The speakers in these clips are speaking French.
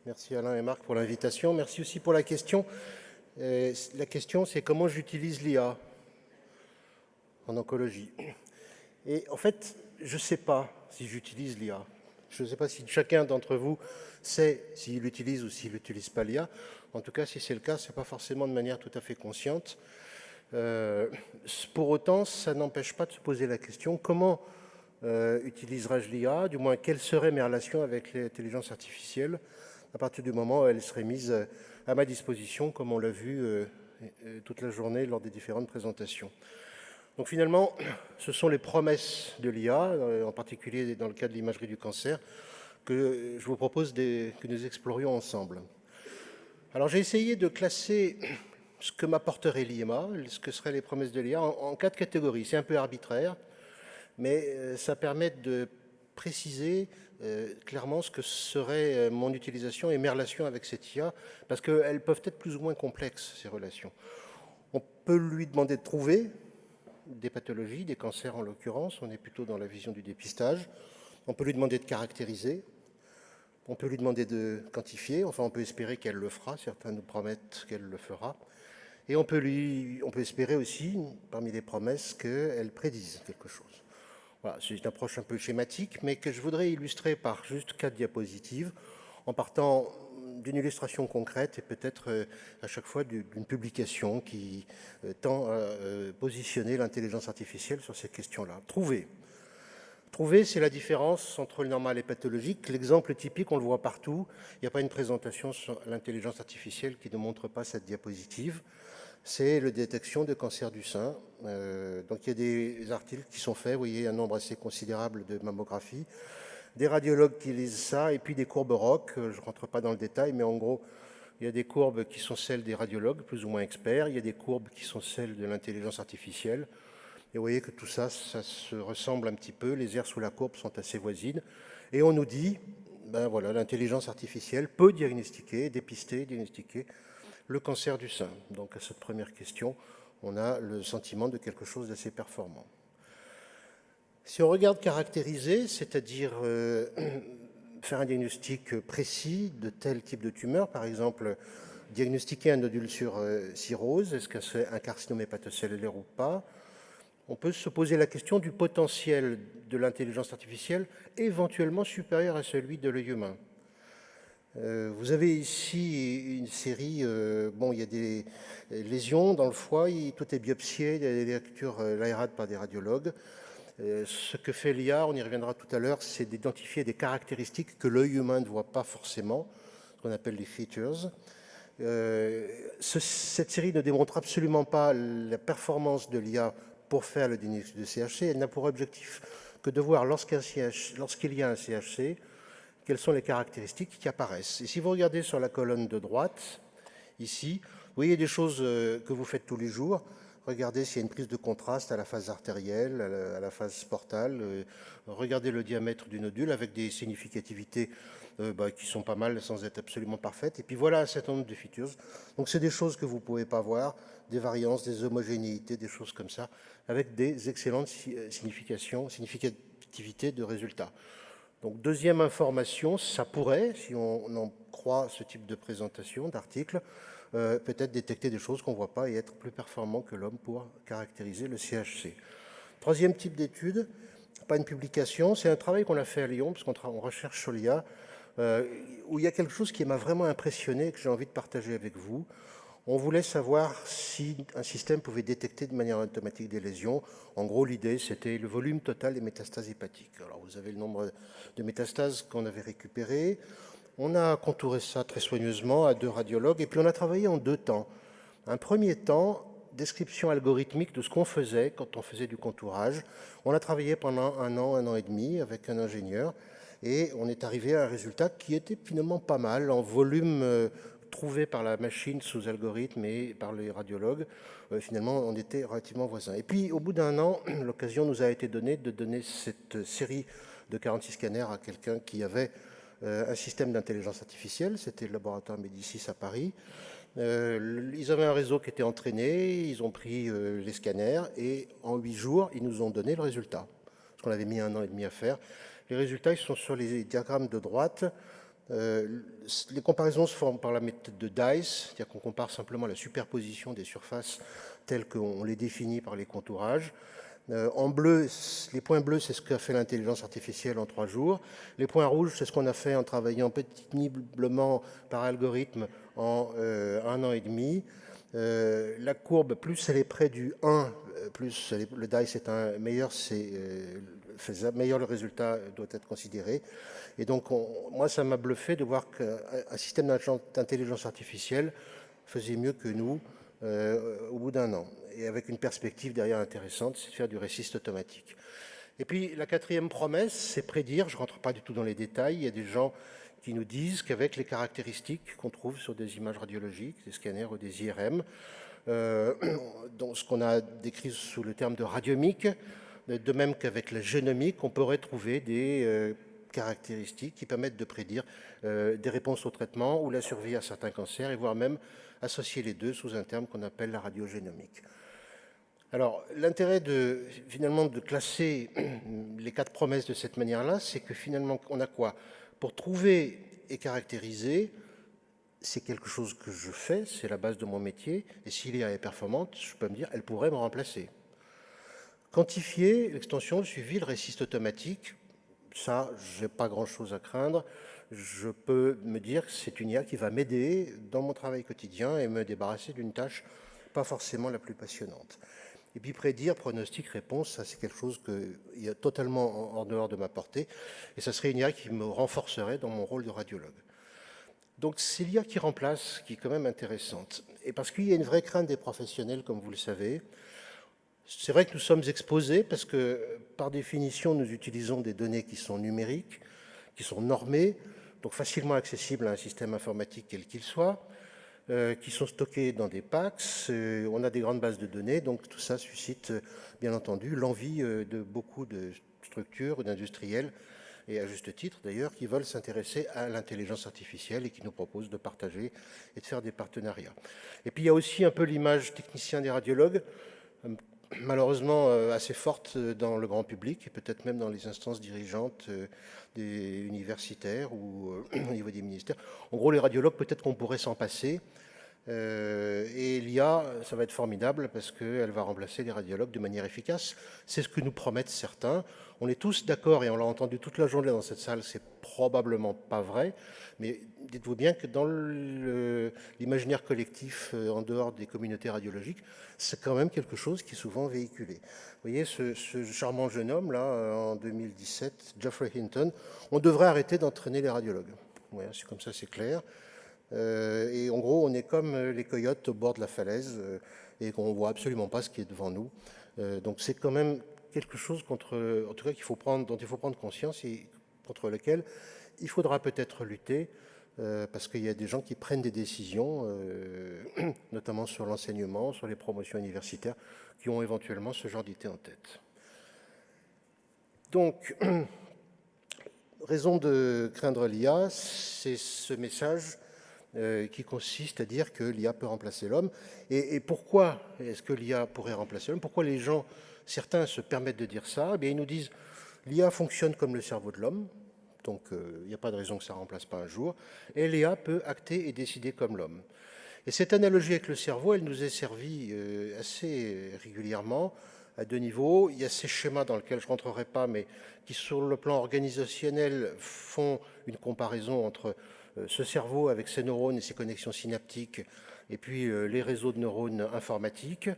Merci Alain et Marc pour l'invitation. Merci aussi pour la question. La question, c'est comment j'utilise l'IA en oncologie. Et en fait, je ne sais pas si j'utilise l'IA. Je ne sais pas si chacun d'entre vous sait s'il utilise ou s'il n'utilise pas l'IA. En tout cas, si c'est le cas, ce n'est pas forcément de manière tout à fait consciente. Pour autant, ça n'empêche pas de se poser la question comment utiliserai-je l'IA, du moins quelles seraient mes relations avec l'intelligence artificielle à partir du moment où elle serait mise à ma disposition, comme on l'a vu toute la journée lors des différentes présentations. Donc finalement, ce sont les promesses de l'IA, en particulier dans le cas de l'imagerie du cancer, que je vous propose que nous explorions ensemble. Alors j'ai essayé de classer ce que m'apporterait l'IA, ce que seraient les promesses de l'IA, en 4 catégories. C'est un peu arbitraire, mais ça permet de préciser clairement ce que serait mon utilisation et mes relations avec cette IA, parce qu'elles peuvent être plus ou moins complexes, ces relations. On peut lui demander de trouver des pathologies, des cancers en l'occurrence, on est plutôt dans la vision du dépistage. On peut lui demander de caractériser, on peut lui demander de quantifier, enfin on peut espérer qu'elle le fera, certains nous promettent qu'elle le fera. Et on peut espérer aussi, parmi les promesses, qu'elle prédise quelque chose. Voilà, c'est une approche un peu schématique, mais que je voudrais illustrer par juste 4 diapositives, en partant d'une illustration concrète et peut-être à chaque fois d'une publication qui tend à positionner l'intelligence artificielle sur ces questions-là. Trouver. Trouver, c'est la différence entre le normal et le pathologique. L'exemple typique, on le voit partout. Il n'y a pas une présentation sur l'intelligence artificielle qui ne montre pas cette diapositive. C'est la détection de cancer du sein. Donc il y a des articles qui sont faits, vous voyez, un nombre assez considérable de mammographies, des radiologues qui lisent ça, et puis des courbes ROC. Je ne rentre pas dans le détail, mais en gros, il y a des courbes qui sont celles des radiologues, plus ou moins experts. Il y a des courbes qui sont celles de l'intelligence artificielle. Et vous voyez que tout ça, ça se ressemble un petit peu. Les aires sous la courbe sont assez voisines. Et on nous dit, ben voilà, l'intelligence artificielle peut diagnostiquer, dépister, diagnostiquer le cancer du sein. Donc à cette première question, on a le sentiment de quelque chose d'assez performant. Si on regarde caractériser, c'est-à-dire faire un diagnostic précis de tel type de tumeur, par exemple diagnostiquer un nodule sur cirrhose, est-ce que c'est un carcinome hépatocellulaire ou pas, on peut se poser la question du potentiel de l'intelligence artificielle éventuellement supérieur à celui de l'œil humain. Vous avez ici une série, il y a des lésions dans le foie, tout est biopsié, il y a des lectures l'ARAD par des radiologues. Ce que fait l'IA, on y reviendra tout à l'heure, c'est d'identifier des caractéristiques que l'œil humain ne voit pas forcément, ce qu'on appelle les features. Cette série ne démontre absolument pas la performance de l'IA pour faire le diagnostic de CHC. Elle n'a pour objectif que de voir lorsqu'il y a un CHC, quelles sont les caractéristiques qui apparaissent. Et si vous regardez sur la colonne de droite, ici, vous voyez des choses que vous faites tous les jours. Regardez s'il y a une prise de contraste à la phase artérielle, à la phase portale. Regardez le diamètre du nodule avec des significativités qui sont pas mal sans être absolument parfaites. Et puis voilà un certain nombre de features. Donc c'est des choses que vous ne pouvez pas voir, des variances, des homogénéités, des choses comme ça, avec des excellentes significativités de résultats. Donc deuxième information, ça pourrait, si on en croit ce type de présentation, d'article, peut-être détecter des choses qu'on ne voit pas et être plus performant que l'homme pour caractériser le CHC. Troisième type d'étude, pas une publication, c'est un travail qu'on a fait à Lyon, parce qu'on recherche sur l'IA, où il y a quelque chose qui m'a vraiment impressionné et que j'ai envie de partager avec vous. On voulait savoir si un système pouvait détecter de manière automatique des lésions. En gros, l'idée, c'était le volume total des métastases hépatiques. Alors, vous avez le nombre de métastases qu'on avait récupérées. On a contouré ça très soigneusement à 2 radiologues, et puis on a travaillé en 2 temps. Un premier temps, description algorithmique de ce qu'on faisait quand on faisait du contourage. On a travaillé pendant un an et demi avec un ingénieur, et on est arrivé à un résultat qui était finalement pas mal en volume trouvé par la machine sous algorithme et par les radiologues. Finalement, on était relativement voisins. Et puis, au bout d'un an, l'occasion nous a été donnée de donner cette série de 46 scanners à quelqu'un qui avait un système d'intelligence artificielle. C'était le laboratoire Médicis à Paris. Ils avaient un réseau qui était entraîné, ils ont pris les scanners et en 8 jours, ils nous ont donné le résultat. Ce qu'on avait mis 1 an et demi à faire. Les résultats, ils sont sur les diagrammes de droite. Les comparaisons se font par la méthode de Dice, c'est-à-dire qu'on compare simplement la superposition des surfaces telles qu'on les définit par les contourages. En bleu, les points bleus, c'est ce qu'a fait l'intelligence artificielle en 3 jours. Les points rouges, c'est ce qu'on a fait en travaillant péniblement par algorithme en 1 an et demi. La courbe, plus elle est près du 1, plus le DICE est un meilleur, meilleur le résultat doit être considéré. Et donc, moi, ça m'a bluffé de voir qu'un système d'intelligence artificielle faisait mieux que nous au bout d'un an, et avec une perspective derrière intéressante, c'est de faire du réciste automatique. Et puis, la quatrième promesse, c'est prédire. Je ne rentre pas du tout dans les détails. Il y a des gens qui nous disent qu'avec les caractéristiques qu'on trouve sur des images radiologiques, des scanners ou des IRM, dans ce qu'on a décrit sous le terme de radiomique, de même qu'avec la génomique, on pourrait trouver des caractéristiques qui permettent de prédire des réponses au traitement ou la survie à certains cancers, et voire même associer les deux sous un terme qu'on appelle la radiogénomique. Alors, l'intérêt finalement de classer les 4 promesses de cette manière-là, c'est que finalement, on a quoi? Pour trouver et caractériser, c'est quelque chose que je fais, c'est la base de mon métier, et si l'IA est performante, je peux me dire, elle pourrait me remplacer. Quantifier, l'extension, le suivi, le réciste automatique, ça, je n'ai pas grand-chose à craindre. Je peux me dire que c'est une IA qui va m'aider dans mon travail quotidien et me débarrasser d'une tâche pas forcément la plus passionnante. Et puis prédire, pronostic, réponse, ça c'est quelque chose qui est totalement en dehors de ma portée, et ça serait une IA qui me renforcerait dans mon rôle de radiologue. Donc c'est l'IA qui remplace, qui est quand même intéressante. Et parce qu'il y a une vraie crainte des professionnels, comme vous le savez. C'est vrai que nous sommes exposés parce que, par définition, nous utilisons des données qui sont numériques, qui sont normées, donc facilement accessibles à un système informatique quel qu'il soit, qui sont stockées dans des packs. On a des grandes bases de données, donc tout ça suscite, bien entendu, l'envie de beaucoup de structures ou d'industriels, et à juste titre d'ailleurs, qui veulent s'intéresser à l'intelligence artificielle et qui nous proposent de partager et de faire des partenariats. Et puis il y a aussi un peu l'image technicien des radiologues, malheureusement assez forte dans le grand public et peut-être même dans les instances dirigeantes des universitaires ou au niveau des ministères. En gros, les radiologues, peut-être qu'on pourrait s'en passer. Et l'IA, ça va être formidable parce qu'elle va remplacer les radiologues de manière efficace. C'est ce que nous promettent certains. On est tous d'accord, et on l'a entendu toute la journée dans cette salle, c'est probablement pas vrai, mais dites-vous bien que dans l'imaginaire collectif, en dehors des communautés radiologiques, c'est quand même quelque chose qui est souvent véhiculé. Vous voyez, ce charmant jeune homme, là, en 2017, Geoffrey Hinton, on devrait arrêter d'entraîner les radiologues. Ouais, c'est comme ça, c'est clair. Et en gros, on est comme les coyotes au bord de la falaise et qu'on ne voit absolument pas ce qui est devant nous. Donc c'est quand même quelque chose en tout cas, dont il faut prendre conscience et contre lequel il faudra peut-être lutter parce qu'il y a des gens qui prennent des décisions, notamment sur l'enseignement, sur les promotions universitaires, qui ont éventuellement ce genre d'idées en tête. Donc, raison de craindre l'IA, c'est ce message qui consiste à dire que l'IA peut remplacer l'homme. Et pourquoi est-ce que l'IA pourrait remplacer l'homme? Pourquoi certains se permettent de dire ça? Eh bien, ils nous disent l'IA fonctionne comme le cerveau de l'homme, donc il n'y a pas de raison que ça ne remplace pas un jour, et l'IA peut acter et décider comme l'homme. Et cette analogie avec le cerveau, elle nous est servie assez régulièrement à 2 niveaux. Il y a ces schémas dans lesquels je ne rentrerai pas, mais qui, sur le plan organisationnel, font une comparaison entre ce cerveau avec ses neurones et ses connexions synaptiques, et puis les réseaux de neurones informatiques,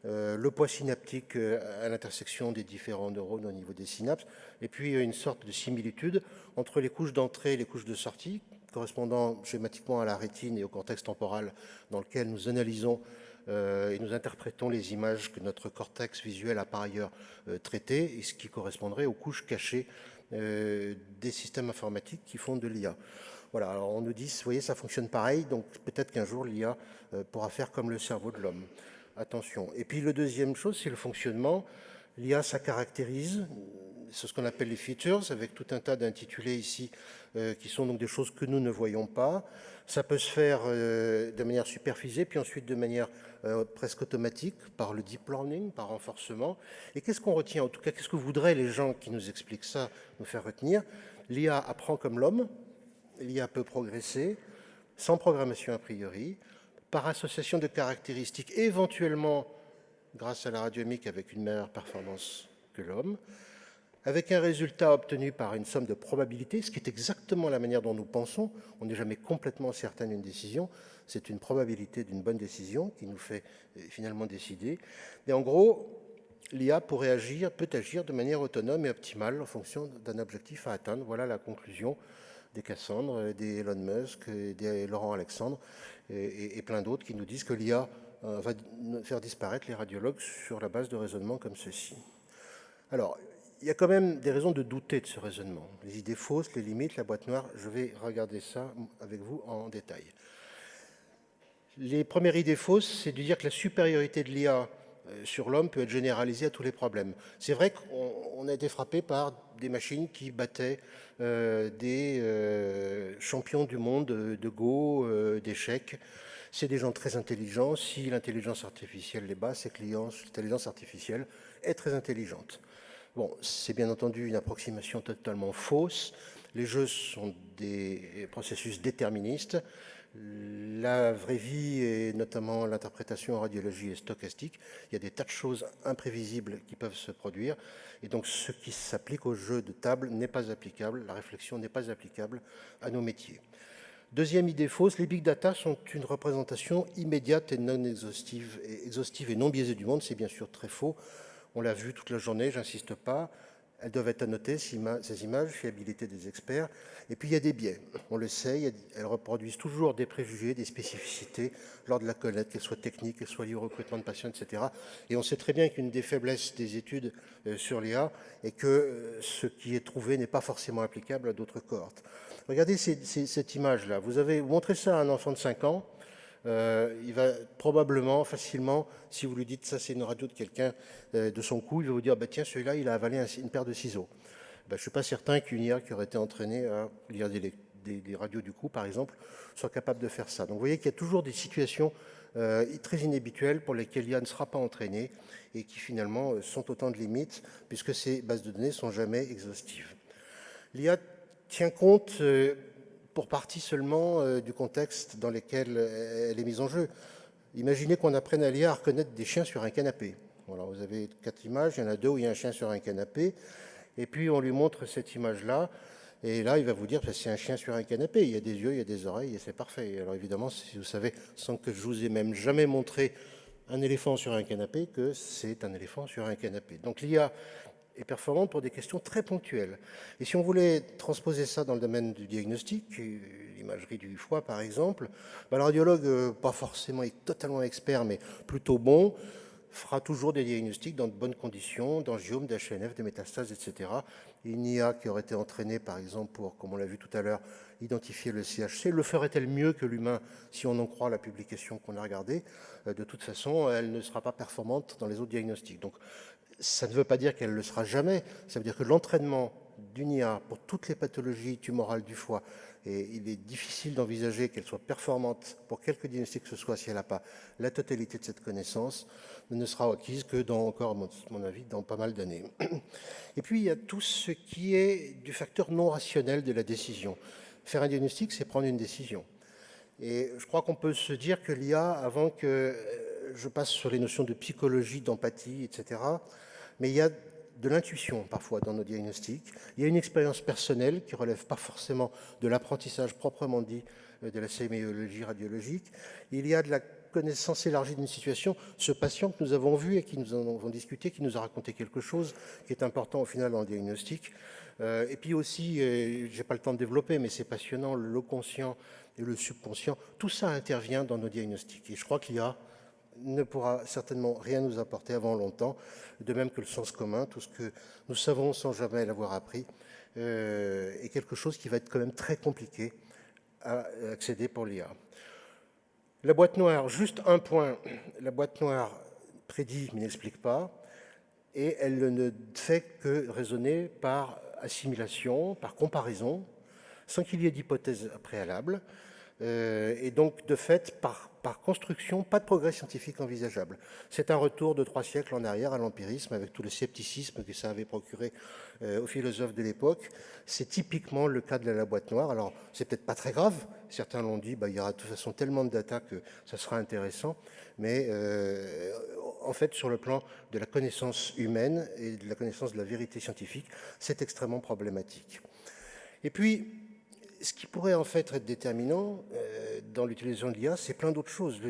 le poids synaptique à l'intersection des différents neurones au niveau des synapses, et puis une sorte de similitude entre les couches d'entrée et les couches de sortie, correspondant schématiquement à la rétine et au cortex temporal, dans lequel nous analysons et nous interprétons les images que notre cortex visuel a par ailleurs traitées, et ce qui correspondrait aux couches cachées des systèmes informatiques qui font de l'IA. Voilà, alors on nous dit, vous voyez, ça fonctionne pareil, donc peut-être qu'un jour l'IA pourra faire comme le cerveau de l'homme. Attention. Et puis le deuxième chose, c'est le fonctionnement. L'IA, ça caractérise, c'est ce qu'on appelle les features, avec tout un tas d'intitulés ici, qui sont donc des choses que nous ne voyons pas. Ça peut se faire de manière superfisée, puis ensuite de manière presque automatique, par le deep learning, par renforcement. Et qu'est-ce qu'on retient? En tout cas, qu'est-ce que voudraient les gens qui nous expliquent ça nous faire retenir? L'IA apprend comme l'homme, l'IA peut progresser sans programmation a priori, par association de caractéristiques, éventuellement grâce à la radiomique avec une meilleure performance que l'homme, avec un résultat obtenu par une somme de probabilités, ce qui est exactement la manière dont nous pensons. On n'est jamais complètement certain d'une décision, c'est une probabilité d'une bonne décision qui nous fait finalement décider. Et en gros, l'IA peut agir de manière autonome et optimale en fonction d'un objectif à atteindre. Voilà la conclusion des Cassandre, des Elon Musk, des Laurent Alexandre et plein d'autres qui nous disent que l'IA va faire disparaître les radiologues sur la base de raisonnements comme ceci. Alors, il y a quand même des raisons de douter de ce raisonnement. Les idées fausses, les limites, la boîte noire, je vais regarder ça avec vous en détail. Les premières idées fausses, c'est de dire que la supériorité de l'IA sur l'homme peut être généralisée à tous les problèmes. C'est vrai qu'on a été frappé par des machines qui battaient des champions du monde de Go, d'échecs. C'est des gens très intelligents. Si l'intelligence artificielle les bat, c'est que l'intelligence artificielle est très intelligente. Bon, c'est bien entendu une approximation totalement fausse. Les jeux sont des processus déterministes. La vraie vie, et notamment l'interprétation en radiologie, est stochastique. Il y a des tas de choses imprévisibles qui peuvent se produire. Et donc, ce qui s'applique aux jeux de table n'est pas applicable. La réflexion n'est pas applicable à nos métiers. Deuxième idée fausse, les big data sont une représentation immédiate et non exhaustive et non biaisée du monde. C'est bien sûr très faux. On l'a vu toute la journée, j'insiste pas. Elles doivent être annotées, ces images, fiabilité des experts. Et puis il y a des biais, on le sait, elles reproduisent toujours des préjugés, des spécificités lors de la collecte, qu'elles soient techniques, qu'elles soient liées au recrutement de patients, etc. Et on sait très bien qu'une des faiblesses des études sur l'IA est que ce qui est trouvé n'est pas forcément applicable à d'autres cohortes. Regardez cette image-là. Vous montrez ça à un enfant de 5 ans, il va probablement, facilement, si vous lui dites ça c'est une radio de quelqu'un de son coup, il va vous dire bah, tiens celui-là il a avalé une paire de ciseaux. Je ne suis pas certain qu'une IA qui aurait été entraînée à lire des radios du coup par exemple soit capable de faire ça. Donc vous voyez qu'il y a toujours des situations très inhabituelles pour lesquelles l'IA ne sera pas entraînée et qui finalement sont autant de limites puisque ces bases de données ne sont jamais exhaustives. L'IA tient compte pour partie seulement du contexte dans lequel elle est mise en jeu. Imaginez qu'on apprenne à l'IA à reconnaître des chiens sur un canapé. Voilà, vous avez 4 images, il y en a 2 où il y a un chien sur un canapé, et puis on lui montre cette image-là, et là il va vous dire que c'est un chien sur un canapé, il y a des yeux, il y a des oreilles, et c'est parfait. Alors évidemment, si vous savez, sans que je vous ai même jamais montré un éléphant sur un canapé, que c'est un éléphant sur un canapé. Donc l'IA est performante pour des questions très ponctuelles. Et si on voulait transposer ça dans le domaine du diagnostic, l'imagerie du foie par exemple, le radiologue, pas forcément totalement expert, mais plutôt bon, fera toujours des diagnostics dans de bonnes conditions, d'angiome, d'HNF, de métastases, etc. Une IA qui aurait été entraînée par exemple pour, comme on l'a vu tout à l'heure, identifier le CHC, le ferait-elle mieux que l'humain si on en croit la publication qu'on a regardée? De toute façon, elle ne sera pas performante dans les autres diagnostics. Donc, ça ne veut pas dire qu'elle ne le sera jamais, ça veut dire que l'entraînement d'une IA pour toutes les pathologies tumorales du foie, et il est difficile d'envisager qu'elle soit performante pour quelque diagnostic que ce soit si elle n'a pas la totalité de cette connaissance, ne sera acquise que dans encore, à mon avis, dans pas mal d'années. Et puis il y a tout ce qui est du facteur non rationnel de la décision. Faire un diagnostic, c'est prendre une décision. Et je crois qu'on peut se dire que l'IA, avant que je passe sur les notions de psychologie, d'empathie, etc., mais il y a de l'intuition parfois dans nos diagnostics. Il y a une expérience personnelle qui ne relève pas forcément de l'apprentissage proprement dit de la sémiologie radiologique. Il y a de la connaissance élargie d'une situation. Ce patient que nous avons vu et qui nous en avons discuté, qui nous a raconté quelque chose qui est important au final dans le diagnostic. Et puis aussi, je n'ai pas le temps de développer, mais c'est passionnant, le conscient et le subconscient, tout ça intervient dans nos diagnostics. Et je crois qu'il y a ne pourra certainement rien nous apporter avant longtemps, de même que le sens commun, tout ce que nous savons sans jamais l'avoir appris, est quelque chose qui va être quand même très compliqué à accéder pour l'IA. La boîte noire, juste un point, la boîte noire prédit mais n'explique pas, et elle ne fait que raisonner par assimilation, par comparaison, sans qu'il y ait d'hypothèse préalable. et donc, de fait, par construction, pas de progrès scientifique envisageable. C'est un retour de 3 siècles en arrière à l'empirisme, avec tout le scepticisme que ça avait procuré aux philosophes de l'époque. C'est typiquement le cas de la boîte noire. Alors, c'est peut-être pas très grave. Certains l'ont dit, il y aura de toute façon tellement de data que ça sera intéressant. Mais en fait, sur le plan de la connaissance humaine et de la connaissance de la vérité scientifique, c'est extrêmement problématique. Et puis, ce qui pourrait en fait être déterminant dans l'utilisation de l'IA, c'est plein d'autres choses.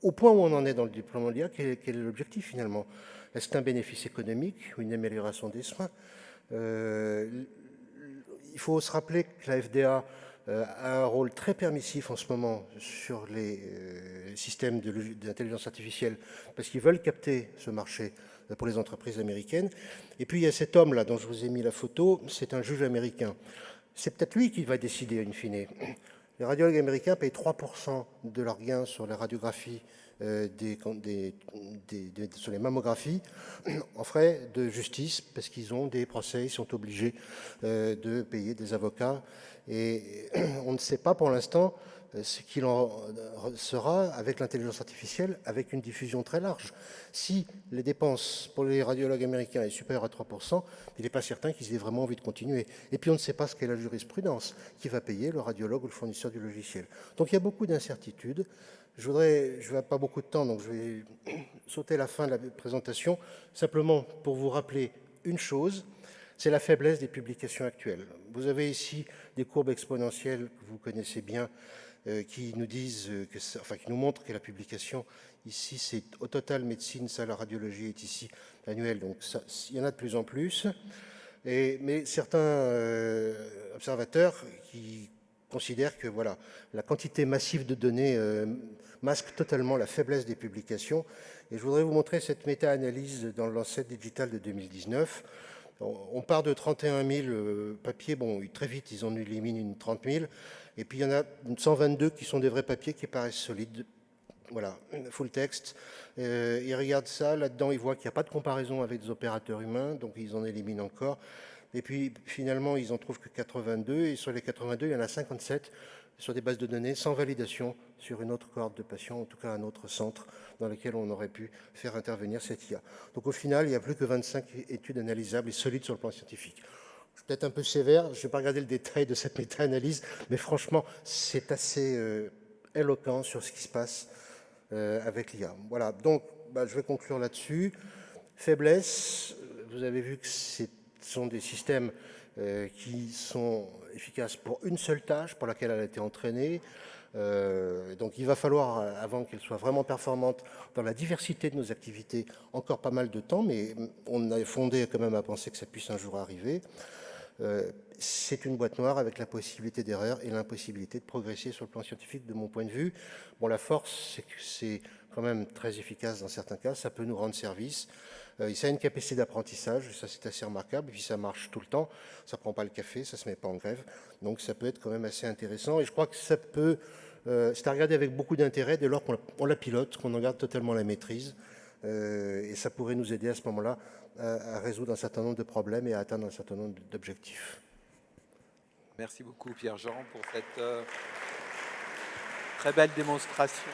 Au point où on en est dans le déploiement de l'IA, quel est l'objectif finalement? Est-ce qu'un bénéfice économique ou une amélioration des soins? Il faut se rappeler que la FDA a un rôle très permissif en ce moment sur les systèmes d'intelligence artificielle parce qu'ils veulent capter ce marché pour les entreprises américaines. Et puis il y a cet homme-là dont je vous ai mis la photo, c'est un juge américain. C'est peut-être lui qui va décider in fine. Les radiologues américains payent 3% de leurs gains sur la radiographie, sur les mammographies, en frais de justice, parce qu'ils ont des procès, ils sont obligés de payer des avocats. Et on ne sait pas pour l'instant ce qu'il en sera avec l'intelligence artificielle, avec une diffusion très large. Si les dépenses pour les radiologues américains est supérieure à 3%, il n'est pas certain qu'ils aient vraiment envie de continuer. Et puis on ne sait pas ce qu'est la jurisprudence, qui va payer le radiologue ou le fournisseur du logiciel. Donc il y a beaucoup d'incertitudes. Je n'ai pas beaucoup de temps, donc je vais sauter la fin de la présentation, simplement pour vous rappeler une chose, c'est la faiblesse des publications actuelles. Vous avez ici des courbes exponentielles que vous connaissez bien, qui nous disent, qui nous montrent que la publication, ici c'est au total médecine, ça la radiologie est ici annuelle, donc il y en a de plus en plus. Mais certains observateurs qui considèrent que voilà, la quantité massive de données masque totalement la faiblesse des publications. Et je voudrais vous montrer cette méta-analyse dans le Lancet Digital de 2019. On part de 31 000 papiers. Bon, très vite, ils en éliminent une 30 000. Et puis, il y en a 122 qui sont des vrais papiers qui paraissent solides. Voilà, full text. Ils regardent ça, là-dedans, ils voient qu'il n'y a pas de comparaison avec des opérateurs humains, donc ils en éliminent encore. Et puis, finalement, ils en trouvent que 82, et sur les 82, il y en a 57 sur des bases de données sans validation sur une autre cohorte de patients, en tout cas un autre centre dans lequel on aurait pu faire intervenir cette IA. Donc au final, il n'y a plus que 25 études analysables et solides sur le plan scientifique. Je suis peut-être un peu sévère, je ne vais pas regarder le détail de cette méta-analyse, mais franchement, c'est assez éloquent sur ce qui se passe avec l'IA. Voilà, donc je vais conclure là-dessus. Faiblesse, vous avez vu que ce sont des systèmes qui sont efficaces pour une seule tâche pour laquelle elle a été entraînée. Donc il va falloir, avant qu'elle soit vraiment performante dans la diversité de nos activités, encore pas mal de temps, mais on a fondé quand même à penser que ça puisse un jour arriver. C'est une boîte noire avec la possibilité d'erreur et l'impossibilité de progresser sur le plan scientifique de mon point de vue. Bon, la force, c'est que c'est quand même très efficace dans certains cas, ça peut nous rendre service. Ça a une capacité d'apprentissage, ça c'est assez remarquable, et puis ça marche tout le temps, ça ne prend pas le café, ça ne se met pas en grève, donc ça peut être quand même assez intéressant, et je crois que ça peut, c'est à regarder avec beaucoup d'intérêt dès lors qu'on la pilote, qu'on en garde totalement la maîtrise, et ça pourrait nous aider à ce moment-là à résoudre un certain nombre de problèmes et à atteindre un certain nombre d'objectifs. Merci beaucoup Pierre-Jean pour cette très belle démonstration.